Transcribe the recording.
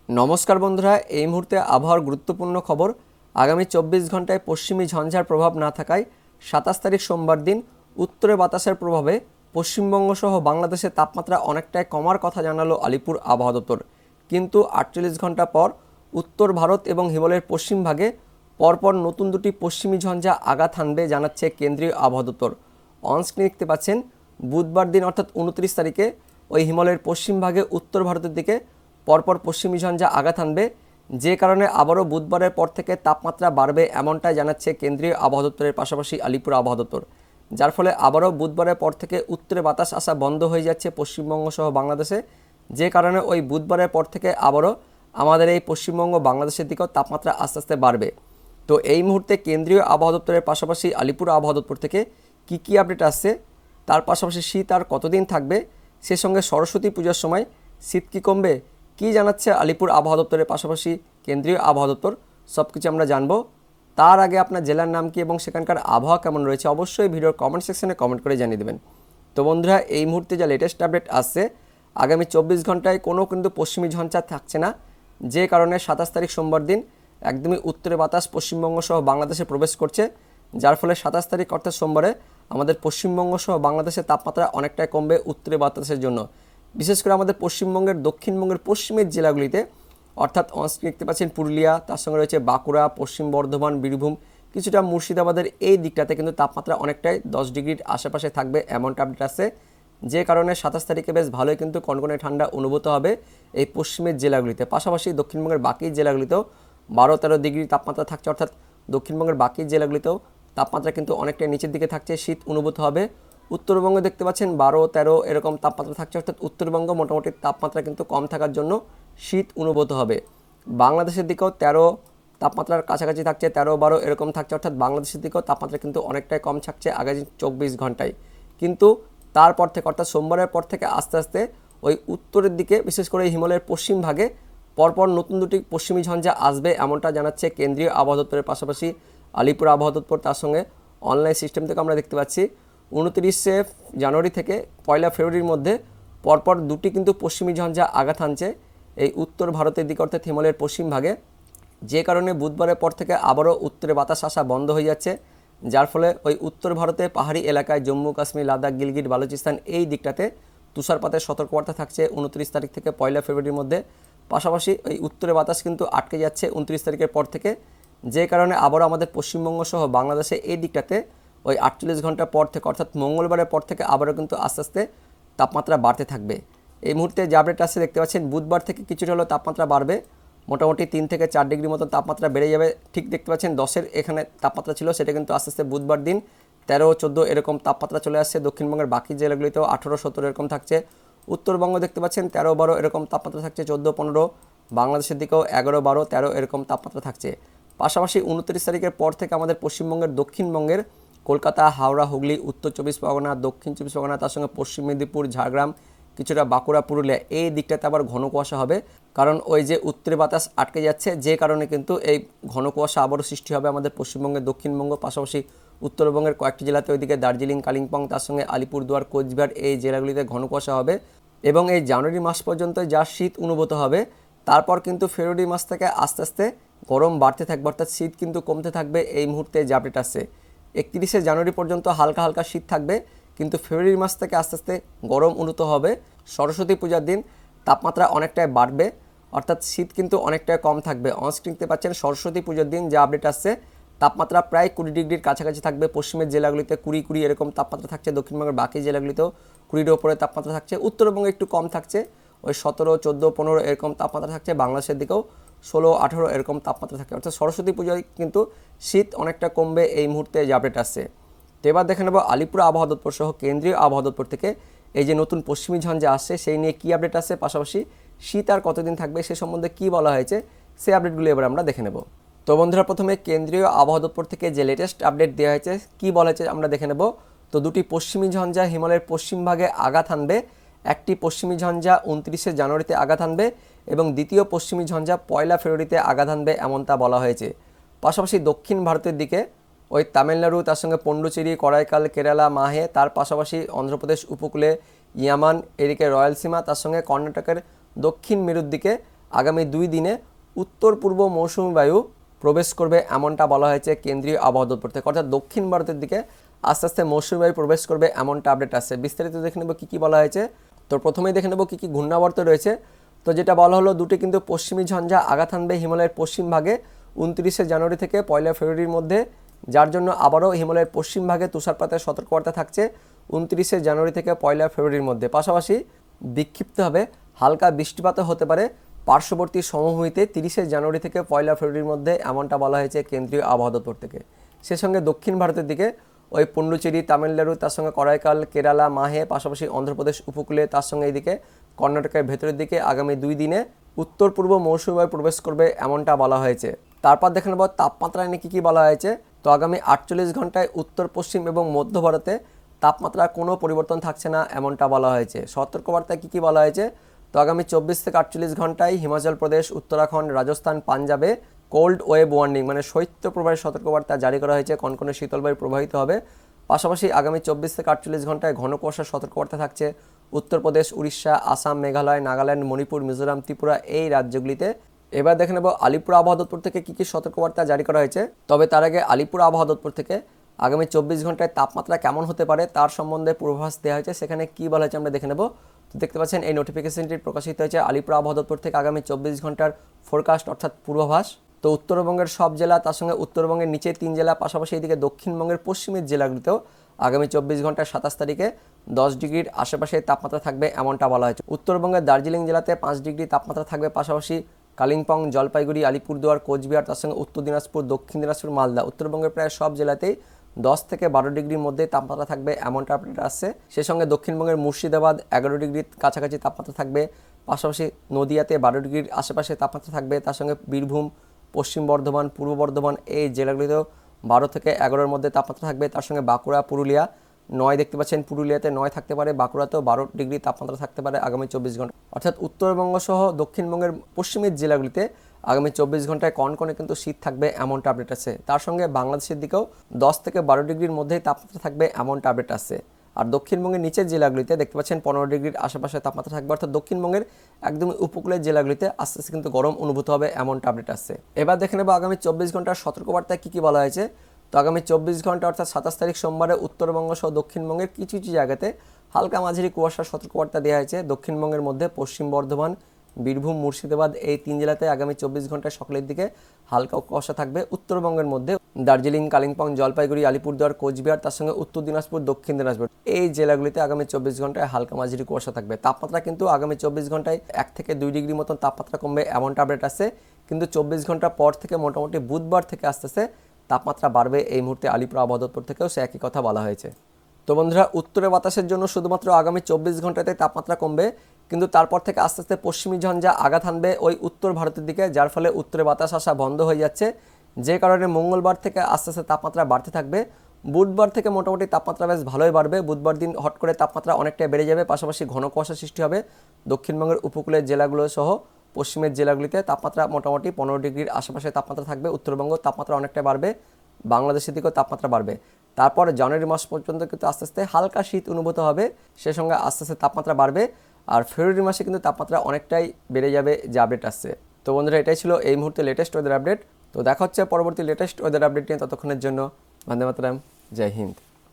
নমস্কার বন্ধুরা, এই মুহূর্তে আবহাওয়ার গুরুত্বপূর্ণ খবর। আগামী 24 ঘন্টায় পশ্চিমী ঝঞ্ঝার প্রভাব না থাকায় 27 তারিখ সোমবার দিন উত্তরে বাতাসের প্রভাবে পশ্চিমবঙ্গ সহ বাংলাদেশের তাপমাত্রা অনেকটাই কমার কথা জানালো আলিপুর আবহাওয়া দপ্তর। কিন্তু 48 ঘন্টা পর উত্তর ভারত এবং হিমালয়ের পশ্চিম ভাগে পরপর নতুন দুটি পশ্চিমী ঝঞ্ঝা আঘাত হানবে জানাচ্ছে কেন্দ্রীয় আবহাওয়া দপ্তর। অনস্ক্রিন দেখতে পাচ্ছেন বুধবার দিন অর্থাৎ 29 তারিখে ওই হিমালয়ের পশ্চিম ভাগে উত্তর ভারতের দিকে পরপর পশ্চিমী ঝঞ্ঝা আঘাত হানবে, যে কারণে আবারও বুধবারের পর থেকে তাপমাত্রা বাড়বে এমনটাই জানাচ্ছে কেন্দ্রীয় আবহাওয়া দপ্তরের পাশাপাশি আলিপুর আবহাওয়া দপ্তর। যার ফলে আবারও বুধবারের পর থেকে উত্তরে বাতাস আসা বন্ধ হয়ে যাচ্ছে পশ্চিমবঙ্গ সহ বাংলাদেশে, যে কারণে ওই বুধবারের পর থেকে আবারও আমাদের এই পশ্চিমবঙ্গ বাংলাদেশের দিকেও তাপমাত্রা আস্তে আস্তে বাড়বে। তো এই মুহূর্তে কেন্দ্রীয় আবহাওয়া দপ্তরের পাশাপাশি আলিপুর আবহাওয়া দপ্তর থেকে কী আপডেট আসছে, তার পাশাপাশি শীত আর কতদিন থাকবে, সে সঙ্গে সরস্বতী পূজার সময় শীত কি কমবে, কী জানাচ্ছে আলিপুর আবহাওয়া দপ্তরের পাশাপাশি কেন্দ্রীয় আবহাওয়া দপ্তর, সব কিছু আমরা জানবো। তার আগে আপনার জেলার নাম কি এবং সেখানকার আবহাওয়া কেমন রয়েছে অবশ্যই ভিডিওর কমেন্ট সেকশনে কমেন্ট করে জানিয়ে দেবেন। তো বন্ধুরা, এই মুহূর্তে যা লেটেস্ট আপডেট আসছে, আগামী 24 ঘন্টায় কোনো কিন্তু পশ্চিমী ঝঞ্ঝা থাকছে না, যে কারণে 27 তারিখ সোমবার দিন একদমই উত্তরে বাতাস পশ্চিমবঙ্গ সহ বাংলাদেশে প্রবেশ করছে, যার ফলে 27 তারিখ অর্থাৎ সোমবারে আমাদের পশ্চিমবঙ্গ সহ বাংলাদেশের তাপমাত্রা অনেকটাই কমবে উত্তরে বাতাসের জন্য। বিশেষ করে আমাদের পশ্চিমবঙ্গের দক্ষিণবঙ্গের পশ্চিমের জেলাগুলিতে অর্থাৎ অনস্ক্রিন দেখতে পাচ্ছেন পুরুলিয়া, তার সঙ্গে রয়েছে বাঁকুড়া, পশ্চিম বর্ধমান, বীরভূম, কিছুটা মুর্শিদাবাদের এই দিকটাতে কিন্তু তাপমাত্রা অনেকটাই 10 ডিগ্রির আশেপাশে থাকবে এমনটা আপডেট আসছে, যে কারণে 27 তারিখে বেশ ভালোই কিন্তু কনকনে ঠান্ডা অনুভূত হবে এই পশ্চিমের জেলাগুলিতে। পাশাপাশি দক্ষিণবঙ্গের বাকি জেলাগুলিতেও 12-13 ডিগ্রি তাপমাত্রা থাকছে, অর্থাৎ দক্ষিণবঙ্গের বাকি জেলাগুলিতেও তাপমাত্রা কিন্তু অনেকটাই নিচের দিকে থাকছে, শীত অনুভূত হবে। উত্তরবঙ্গে দেখতে পাচ্ছেন 12-13 এরকম তাপমাত্রা থাকছে, অর্থাৎ উত্তরবঙ্গ মোটামুটি তাপমাত্রা কিন্তু কম থাকার জন্য শীত অনুভূত হবে। বাংলাদেশের দিকেও 13 তাপমাত্রার কাছাকাছি থাকছে, 13-12 এরকম থাকছে, অর্থাৎ বাংলাদেশের দিকেও তাপমাত্রা কিন্তু অনেকটাই কম থাকছে আগামী 24 ঘন্টায়। কিন্তু তারপর থেকে অর্থাৎ সোমবারের পর থেকে আস্তে আস্তে ওই উত্তরের দিকে বিশেষ করে হিমালয়ের পশ্চিম ভাগে পরপর নতুন দুটি পশ্চিমী ঝঞ্ঝা আসবে এমনটা জানাচ্ছে কেন্দ্রীয় আবহাওয়া দপ্তরের পাশাপাশি আলিপুর আবহাওয়া দপ্তর। তার সঙ্গে অনলাইন সিস্টেম থেকে আমরা দেখতে পাচ্ছি 29শে জানুয়ারি থেকে 1 ফেব্রুয়ারির মধ্যে পরপর দুটি কিন্তু পশ্চিমী ঝঞ্ঝা আঘাত হানছে এই উত্তর ভারতের দিকে অর্থাৎ হিমালয়ের পশ্চিম ভাগে, যে কারণে বুধবারের পর থেকে আবারও উত্তরে বাতাস আসা বন্ধ হয়ে যাচ্ছে, যার ফলে ওই উত্তর ভারতে পাহাড়ি এলাকায় জম্মু কাশ্মীর, লাদাখ, গিলগিট, বালুচিস্তান এই দিকটাতে তুষারপাতের সতর্কবার্তা থাকছে 29 তারিখ থেকে 1 ফেব্রুয়ারির মধ্যে। পাশাপাশি ওই উত্তরে বাতাস কিন্তু আটকে যাচ্ছে 29 তারিখের পর থেকে, যে কারণে আবারও আমাদের পশ্চিমবঙ্গ সহ বাংলাদেশে এই দিকটাতে ওই 48 ঘন্টা পর থেকে অর্থাৎ মঙ্গলবারের পর থেকে আবারও কিন্তু আস্তে আস্তে তাপমাত্রা বাড়তে থাকবে। এই মুহূর্তে যে আপডেট আসছে দেখতে পাচ্ছেন বুধবার থেকে কিছুটা হলেও তাপমাত্রা বাড়বে, মোটামুটি 3 থেকে 4 ডিগ্রি মতো তাপমাত্রা বেড়ে যাবে। ঠিক দেখতে পাচ্ছেন 10-এর এখানে তাপমাত্রা ছিল, সেটা কিন্তু আস্তে আস্তে বুধবার দিন 13-14 এরকম তাপমাত্রা চলে আসছে। দক্ষিণবঙ্গের বাকি জেলাগুলিতেও 18-17 এরকম থাকছে। উত্তরবঙ্গ দেখতে পাচ্ছেন 13-12 এরকম তাপমাত্রা থাকছে, 14-15, বাংলাদেশের দিকেও 11-12-13 এরকম তাপমাত্রা থাকছে। পাশাপাশি 29 তারিখের পর থেকে আমাদের পশ্চিমবঙ্গের দক্ষিণবঙ্গের কলকাতা, হাওড়া, হুগলি, উত্তর 24 পরগনা, দক্ষিণ 24 পরগনা, তার সঙ্গে পশ্চিম মেদিনীপুর, ঝাড়গ্রাম, কিছুটা বাঁকুড়া, পুরুলিয়া এই দিকটাতে আবার ঘন কুয়াশা হবে, কারণ ওই যে উত্তরে বাতাস আটকে যাচ্ছে, যে কারণে কিন্তু এই ঘন কুয়াশা আবারও সৃষ্টি হবে আমাদের পশ্চিমবঙ্গের দক্ষিণবঙ্গ, পাশাপাশি উত্তরবঙ্গের কয়েকটি জেলাতে ওইদিকে দার্জিলিং, কালিম্পং, তার সঙ্গে আলিপুরদুয়ার, কোচবিহার এই জেলাগুলিতে ঘন কুয়াশা হবে এবং এই জানুয়ারি মাস পর্যন্ত যা শীত অনুভূত হবে, তারপর কিন্তু ফেব্রুয়ারি মাস থেকে আস্তে আস্তে গরম বাড়তে থাকবে, অর্থাৎ শীত কিন্তু কমতে থাকবে। এই মুহূর্তে যে আপডেট আসছে 31শে জানুয়ারি পর্যন্ত হালকা হালকা শীত থাকবে, কিন্তু ফেব্রুয়ারি মাস থেকে আস্তে আস্তে গরম অনুভূত হবে। সরস্বতী পূজার দিন তাপমাত্রা অনেকটাই বাড়বে, অর্থাৎ শীত কিন্তু অনেকটাই কম থাকবে। অনস্ক্রিন দেখতে পাচ্ছেন সরস্বতী পুজোর দিন যে আপডেট আসছে তাপমাত্রা প্রায় 20 ডিগ্রির কাছাকাছি থাকবে। পশ্চিমের জেলাগুলিতে 20 এরকম তাপমাত্রা থাকছে, দক্ষিণবঙ্গের বাকি জেলাগুলিতেও 20-এর উপরে তাপমাত্রা থাকছে, উত্তরবঙ্গে একটু কম থাকছে, ওই 17, 14, 15 এরকম তাপমাত্রা থাকছে। বাংলাদেশের দিকেও 16, 18 এরকম তাপমাত্রা থাকে, অর্থাৎ সরস্বতী পুজোয় কিন্তু শীত অনেকটা কমবে এই মুহূর্তে যে আপডেট আসছে। তো এবার দেখে নেব আলিপুর আবহাওয়া দপ্তর সহ কেন্দ্রীয় আবহাওয়া দপ্তর থেকে এই যে নতুন পশ্চিমী ঝঞ্ঝা আসছে সেই নিয়ে কী আপডেট আসছে, পাশাপাশি শীত আর কতদিন থাকবে সে সম্বন্ধে কী বলা হয়েছে সেই আপডেটগুলো এবার আমরা দেখে নেব। তো বন্ধুরা, প্রথমে কেন্দ্রীয় আবহাওয়া দপ্তর থেকে যে লেটেস্ট আপডেট দেওয়া হয়েছে কী বলা হয়েছে আমরা দেখে নেব। তো দুটি পশ্চিমী ঝঞ্ঝা হিমালয়ের পশ্চিম ভাগে আঘাত হানবে, একটি পশ্চিমী ঝঞ্ঝা 29শে জানুয়ারিতে আঘাত হানবে এবং দ্বিতীয় পশ্চিমী ঝঞ্ঝা 1 ফেব্রুয়ারিতে আঘাত হানবে এমনটা বলা হয়েছে। পাশাপাশি দক্ষিণ ভারতের দিকে ওই তামিলনাড়ু, তার সঙ্গে পন্ডুচেরি, করাইকাল, কেরালা, মাহে, তার পাশাপাশি অন্ধ্রপ্রদেশ উপকূলে ইয়ামান, এদিকে রয়্যালসীমা, তার সঙ্গে কর্ণাটকের দক্ষিণ মেরুর দিকে আগামী 2 দিনে উত্তর পূর্ব মৌসুমী বায়ু প্রবেশ করবে এমনটা বলা হয়েছে কেন্দ্রীয় আবহাওয়া দপ্তর থেকে। অর্থাৎ দক্ষিণ ভারতের দিকে আস্তে আস্তে মৌসুমী বায়ু প্রবেশ করবে এমনটা আপডেট আসছে। বিস্তারিত দেখে নেব কী কী বলা হয়েছে। তো প্রথমেই দেখে নেব কী কী ঘূর্ণাবর্ত রয়েছে। তো যেটা বলা হলো, দুটি কিন্তু পশ্চিমী ঝঞ্ঝা আঘাত হানবে হিমালয়ের পশ্চিম ভাগে 29শে জানুয়ারি থেকে 1 ফেব্রুয়ারির মধ্যে, যার জন্য আবারও হিমালয়ের পশ্চিম ভাগে তুষারপাতের সতর্কবার্তা থাকছে 29শে জানুয়ারি থেকে 1 ফেব্রুয়ারির মধ্যে। পাশাপাশি বিক্ষিপ্তভাবে হালকা বৃষ্টিপাতও হতে পারে পার্শ্ববর্তী সমভূমিতে 30শে জানুয়ারি থেকে 1 ফেব্রুয়ারির মধ্যে, এমনটা বলা হয়েছে কেন্দ্রীয় আবহাওয়া দপ্তর থেকে। সে সঙ্গে দক্ষিণ ভারতের দিকে ওই পন্ডুচেরি, তামিলনাড়ু, তার সঙ্গে করাইকাল, কেরালা, মাহে, পাশাপাশি অন্ধ্রপ্রদেশ উপকূলে, তার সঙ্গে এইদিকে কর্ণাটকের ভেতরের দিকে আগামী 2 দিনে উত্তর পূর্ব মৌসুমী বায়ু প্রবেশ করবে এমনটা বলা হয়েছে। তারপর দেখে নেব তাপমাত্রা নিয়ে কী কী বলা হয়েছে। তো আগামী 48 ঘন্টায় উত্তর পশ্চিম এবং মধ্য ভারতে তাপমাত্রার কোনো পরিবর্তন থাকছে না এমনটা বলা হয়েছে। সতর্কবার্তায় কী কী বলা হয়েছে। তো আগামী 24 থেকে 48 ঘন্টায় হিমাচল প্রদেশ, উত্তরাখণ্ড, রাজস্থান, পাঞ্জাবে কোল্ড ওয়েভ ওয়ার্নিং মানে শৈত্যপ্রবাহের সতর্কবার্তা জারি করা হয়েছে। কনকনে শীতল বায়ু প্রবাহিত হবে। পাশাপাশি আগামী 24 থেকে 48 ঘন্টায় ঘন কুয়াশার সতর্কবার্তা থাকছে উত্তরপ্রদেশ, উড়িষ্যা, আসাম, মেঘালয়, নাগাল্যান্ড, মণিপুর, মিজোরাম, ত্রিপুরা এই রাজ্যগুলিতে। এবার দেখে নেব আলিপুর আবহাওয়া দপ্তর থেকে কী কী সতর্কবার্তা জারি করা হয়েছে। তবে তার আগে আলিপুর আবহাওয়া দপ্তর থেকে আগামী 24 ঘন্টায় তাপমাত্রা কেমন হতে পারে তার সম্বন্ধে পূর্বাভাস দেওয়া হয়েছে। সেখানে কী বলা হয়েছে আমরা দেখে নেব। তো দেখতে পাচ্ছেন এই নোটিফিকেশনটি প্রকাশিত হয়েছে আলিপুর আবহাওয়া দপ্তর থেকে আগামী 24 ঘন্টার ফোরকাস্ট অর্থাৎ পূর্বাভাস। তো উত্তরবঙ্গের সব জেলা, তার সঙ্গে উত্তরবঙ্গের নিচে 3 জেলা, পাশাপাশি এদিকে দক্ষিণবঙ্গের পশ্চিমের জেলাগুলিতেও আগামী 24 ঘন্টার 27 তারিখে 10 ডিগ্রির আশেপাশে তাপমাত্রা থাকবে এমনটা বলা হয়েছে। উত্তরবঙ্গের দার্জিলিং জেলাতে 5 ডিগ্রি তাপমাত্রা থাকবে। পাশাপাশি কালিম্পং, জলপাইগুড়ি, আলিপুরদুয়ার, কোচবিহার, তার সঙ্গে উত্তর দিনাজপুর, দক্ষিণ দিনাজপুর, মালদা, উত্তরবঙ্গের প্রায় সব জেলাতেই 10 থেকে 12 ডিগ্রির মধ্যে তাপমাত্রা থাকবে এমনটা আপডেট আসছে। সে সঙ্গে দক্ষিণবঙ্গের মুর্শিদাবাদ 11 ডিগ্রির কাছাকাছি তাপমাত্রা থাকবে। পাশাপাশি নদিয়াতে 12 ডিগ্রির আশেপাশে তাপমাত্রা থাকবে। তার সঙ্গে বীরভূম, পশ্চিম বর্ধমান, পূর্ব বর্ধমান এই জেলাগুলিতেও 12 থেকে 11-এর মধ্যে তাপমাত্রা থাকবে। তার সঙ্গে বাঁকুড়া, পুরুলিয়া 9 দেখতে পাচ্ছেন, পুরুলিয়াতে 9 থাকতে পারে, বাঁকুড়াতেও 12 ডিগ্রি তাপমাত্রা থাকতে পারে আগামী 24 ঘন্টা। অর্থাৎ উত্তরবঙ্গ সহ দক্ষিণবঙ্গের পশ্চিমের জেলাগুলিতে আগামী 24 ঘন্টায় কনকনে কিন্তু শীত থাকবে এমনটা আপডেট আছে। তার সঙ্গে বাংলাদেশের দিকেও 10 থেকে 12 ডিগ্রির মধ্যেই তাপমাত্রা থাকবে এমনটা আপডেট আছে। আর দক্ষিণবঙ্গের নিচের জেলাগুলিতে দেখতে পাচ্ছেন 15 ডিগ্রির আশেপাশে তাপমাত্রা থাকবে। অর্থাৎ দক্ষিণবঙ্গের একদম উপকূলের জেলাগুলিতে আস্তে আস্তে কিন্তু গরম অনুভূত হবে এমনটা আপডেট আসছে। এবার দেখে নেব আগামী 24 ঘন্টার সতর্কবার্তায় কী কী বলা হয়েছে। তো আগামী 24 ঘন্টা অর্থাৎ 27 তারিখ সোমবারে উত্তরবঙ্গ সহ দক্ষিণবঙ্গের কিছু কিছু জায়গাতে হালকা মাঝারি কুয়াশার সতর্কবার্তা দেওয়া হয়েছে। দক্ষিণবঙ্গের মধ্যে পশ্চিম বর্ধমান, বীরভূম, মুর্শিদাবাদ এই 3 জেলাতে আগামী 24 ঘন্টায় সকালের দিকে হালকা কুয়াশা থাকবে। উত্তরবঙ্গের মধ্যে দার্জিলিং, কালিম্পং, জলপাইগুড়ি, আলিপুরদুয়ার, কোচবিহার, তার সঙ্গে উত্তর দিনাজপুর, দক্ষিণ দিনাজপুর এই জেলাগুলিতে আগামী 24 ঘন্টায় হালকা মাঝারি কুয়াশা থাকবে। তাপমাত্রা কিন্তু আগামী 24 ঘন্টায় 1 থেকে 2 ডিগ্রি মতন তাপমাত্রা কমবে এমনটা আপডেট আছে। কিন্তু 24 ঘন্টা পর থেকে মোটামুটি বুধবার থেকে আস্তে আস্তে তাপমাত্রা বাড়বে এই মুহূর্তে আলিপুর আবহাওয়া দপ্তর থেকেও সে একই কথা বলা হয়েছে। তো বন্ধুরা, উত্তরে বাতাসের জন্য শুধুমাত্র আগামী 24 ঘন্টাতে তাপমাত্রা কমবে, কিন্তু তারপর থেকে আস্তে আস্তে পশ্চিমী ঝঞ্ঝা আঘাত হানবে ওই উত্তর ভারতের দিকে, যার ফলে উত্তরে বাতাস আসা বন্ধ হয়ে যাচ্ছে, যে কারণে মঙ্গলবার থেকে আস্তে আস্তে তাপমাত্রা বাড়তে থাকবে। বুধবার থেকে মোটামুটি তাপমাত্রা বেশ ভালোই বাড়বে। বুধবার দিন হট করে তাপমাত্রা অনেকটাই বেড়ে যাবে। পাশাপাশি ঘন কুয়াশা সৃষ্টি হবে দক্ষিণবঙ্গের উপকূলের জেলাগুলো সহ পশ্চিমের জেলাগুলিতে। তাপমাত্রা মোটামুটি 15 ডিগ্রির আশেপাশে তাপমাত্রা থাকবে। উত্তরবঙ্গ তাপমাত্রা অনেকটাই বাড়বে, বাংলাদেশের দিকেও তাপমাত্রা বাড়বে। তারপর জানুয়ারি মাস পর্যন্ত কিন্তু আস্তে আস্তে হালকা শীত অনুভূত হবে, সে সঙ্গে আস্তে আস্তে তাপমাত্রা বাড়বে। আর ফেব্রুয়ারি মাসে কিন্তু তাপমাত্রা অনেকটাই বেড়ে যাবে, যে আপডেট আসছে। তো বন্ধুরা, এটাই ছিল এই মুহূর্তে লেটেস্ট ওয়েদার আপডেট। তো দেখা হচ্ছে পরবর্তী লেটেস্ট ওয়েদার আপডেট নিয়ে। ততক্ষণের জন্য বন্দে মাতরম, জয় হিন্দ।